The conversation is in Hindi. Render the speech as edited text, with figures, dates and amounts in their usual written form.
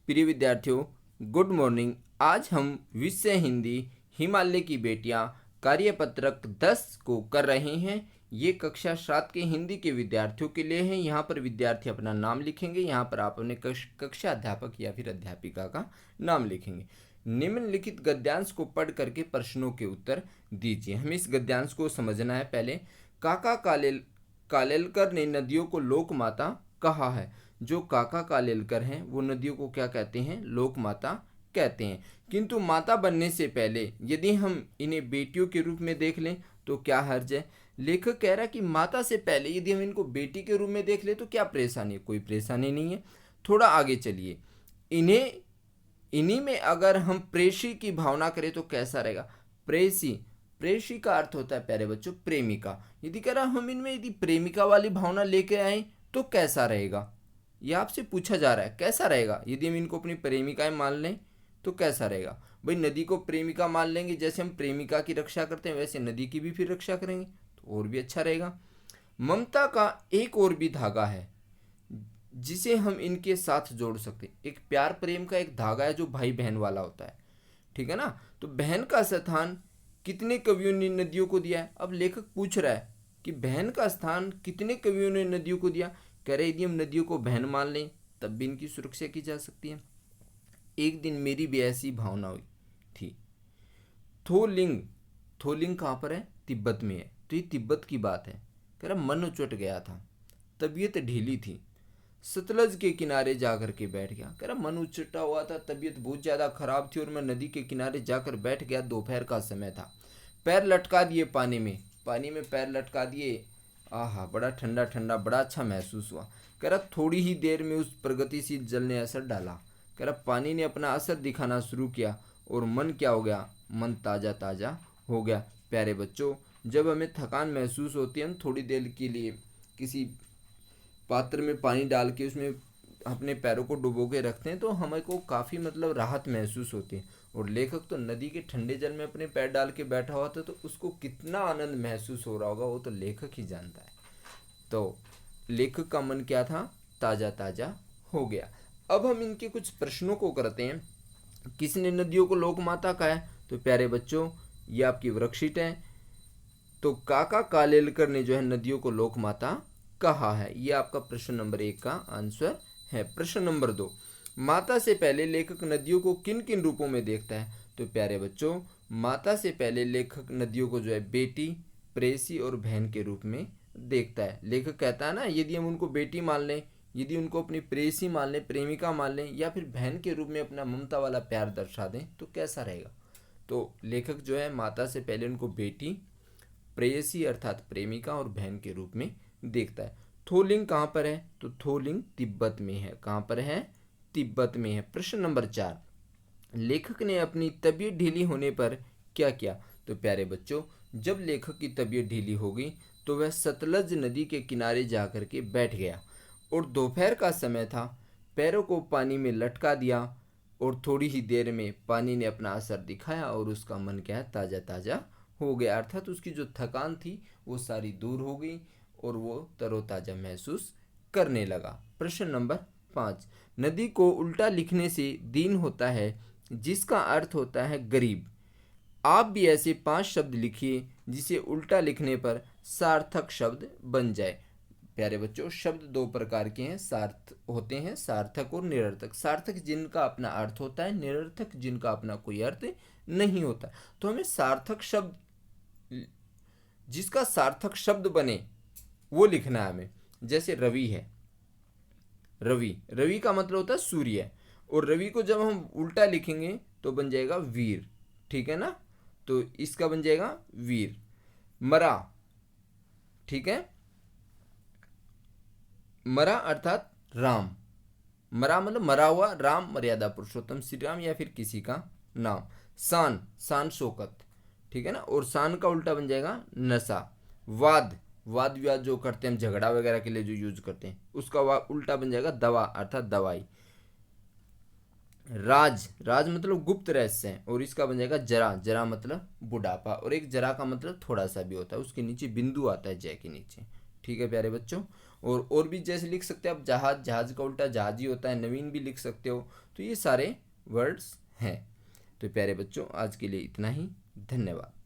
प्रिय विद्यार्थियों, गुड मॉर्निंग। आज हम विषय हिंदी हिमालय की बेटियां कार्यपत्रक 10 को कर रहे हैं। ये कक्षा 7 के हिंदी के विद्यार्थियों के लिए है। यहाँ पर विद्यार्थी अपना नाम लिखेंगे। यहाँ पर आप अपने कक्षा अध्यापक या फिर अध्यापिका का नाम लिखेंगे। निम्नलिखित गद्यांश को पढ़ करके प्रश्नों के उत्तर दीजिए। हमें इस गद्यांश को समझना है। पहले, काका कालेलकर ने नदियों को लोक माता कहा है। जो काका कालेलकर हैं वो नदियों को क्या कहते हैं? लोक माता कहते हैं। किंतु माता बनने से पहले यदि हम इन्हें बेटियों के रूप में देख लें तो क्या हर्ज है? लेखक कह रहा है कि माता से पहले यदि हम इनको बेटी के रूप में देख ले तो क्या परेशानी है? कोई परेशानी नहीं है। थोड़ा आगे चलिए, इन्हीं में अगर हम प्रेषी की भावना करें तो कैसा रहेगा? प्रेषी का अर्थ होता है प्यारे बच्चों प्रेमिका। यदि कह रहा हम इनमें यदि प्रेमिका वाली भावना लेके आए तो कैसा रहेगा? ये आपसे पूछा जा रहा है, कैसा रहेगा यदि हम इनको अपनी प्रेमिकाएं मान लें तो कैसा रहेगा? भाई, नदी को प्रेमिका मान लेंगे, जैसे हम प्रेमिका की रक्षा करते हैं वैसे नदी की भी फिर रक्षा करेंगे तो और भी अच्छा रहेगा। ममता का एक और भी धागा है जिसे हम इनके साथ जोड़ सकते हैं। एक प्यार प्रेम का एक धागा है जो भाई बहन वाला होता है, ठीक है ना? तो बहन का स्थान कितने कवियों ने नदियों को दिया है? अब लेखक पूछ रहा है कि बहन का स्थान कितने कवियों ने नदियों को दिया। कह रहे यदि हम नदियों को बहन मान लें तब भी इनकी सुरक्षा की जा सकती है। एक दिन मेरी भी ऐसी भावना हुई थी। थोलिंग कहाँ पर है? तिब्बत में है। तो ये तिब्बत की बात है। कह रहा मन उचट गया था, तबीयत ढीली थी, सतलज के किनारे जाकर के बैठ गया। कह रहा मन उचटा हुआ था, तबीयत बहुत ज़्यादा खराब थी और मैं नदी के किनारे जाकर बैठ गया। दोपहर का समय था। पैर लटका दिए पानी में पैर लटका दिए। आहा, बड़ा ठंडा ठंडा, बड़ा अच्छा महसूस हुआ। कह रहा थोड़ी ही देर में उस प्रगतिशील जल ने असर डाला। कह रहा पानी ने अपना असर दिखाना शुरू किया और मन क्या हो गया? मन ताज़ा ताज़ा हो गया। प्यारे बच्चों, जब हमें थकान महसूस होती है हम थोड़ी देर के लिए किसी पात्र में पानी डाल के उसमें अपने पैरों को डुबो के रखते हैं तो हमें को काफ़ी राहत महसूस होती है। और लेखक तो नदी के ठंडे जल में अपने पैर डाल के बैठा हुआ था तो उसको कितना आनंद महसूस हो रहा होगा वो तो लेखक ही जानता है। तो लेखक का मन क्या था? ताज़ा ताज़ा हो गया। अब हम इनके कुछ प्रश्नों को करते हैं। किसने नदियों को लोक माता कहा है? तो प्यारे बच्चों, ये आपकी वर्कशीट है। तो काका कालेलकर ने जो है नदियों को लोक माता कहा है। ये आपका प्रश्न नंबर 1 का आंसर है। प्रश्न नंबर 2, माता से पहले लेखक नदियों को किन किन रूपों में देखता है? तो प्यारे बच्चों, माता से पहले लेखक नदियों को जो है बेटी, प्रेसी और बहन के रूप में देखता है। लेखक कहता है ना, यदि हम उनको बेटी मान लें, यदि उनको अपनी प्रेसी मान लें, प्रेमिका मान लें या फिर बहन के रूप में अपना ममता वाला प्यार दर्शा दें तो कैसा रहेगा? तो लेखक जो है माता से पहले उनको बेटी, प्रेयसी अर्थात प्रेमिका और बहन के रूप में देखता है। थोलिंग कहाँ पर है? तो थोलिंग तिब्बत में है। कहाँ पर है? तिब्बत में है। प्रश्न नंबर 4, लेखक ने अपनी तबीयत ढीली होने पर क्या किया? तो प्यारे बच्चों, जब लेखक की तबीयत ढीली हो गई तो वह सतलज नदी के किनारे जाकर के बैठ गया और दोपहर का समय था। पैरों को पानी में लटका दिया और थोड़ी ही देर में पानी ने अपना असर दिखाया और उसका मन क्या है? ताज़ा ताज़ा हो गया। अर्थात उसकी जो थकान थी वो सारी दूर हो गई और वो तरोताज़ा महसूस करने लगा। प्रश्न नंबर 5, नदी को उल्टा लिखने से दीन होता है जिसका अर्थ होता है गरीब। आप भी ऐसे 5 शब्द लिखिए जिसे उल्टा लिखने पर सार्थक शब्द बन जाए। प्यारे बच्चों, शब्द 2 प्रकार के हैं, सार्थक और निरर्थक। सार्थक जिनका अपना अर्थ होता है, निरर्थक जिनका अपना कोई अर्थ नहीं होता। तो हमें सार्थक शब्द, जिसका सार्थक शब्द बने वो लिखना है हमें। जैसे रवि है, रवि का मतलब होता है सूर्य, और रवि को जब हम उल्टा लिखेंगे तो बन जाएगा वीर, ठीक है ना? तो इसका बन जाएगा वीर। मरा, ठीक है, मरा अर्थात राम। मरा मतलब मरा हुआ, राम मर्यादा पुरुषोत्तम श्री राम या फिर किसी का नाम। शान शौकत, ठीक है ना? और शान का उल्टा बन जाएगा नशा। वाद विवाद जो करते हैं हम झगड़ा वगैरह के लिए जो यूज करते हैं उसका उल्टा बन जाएगा दवा अर्थात दवाई। राज मतलब गुप्त रहस्य है और इसका बन जाएगा जरा मतलब बुढ़ापा, और एक जरा का मतलब थोड़ा सा भी होता है, उसके नीचे बिंदु आता है जय के नीचे, ठीक है प्यारे बच्चों? और भी जैसे लिख सकते हो आप, जहाज, जहाज का उल्टा जहाज ही होता है, नवीन भी लिख सकते हो। तो ये सारे वर्ड्स हैं। तो प्यारे बच्चों, आज के लिए इतना ही। धन्यवाद।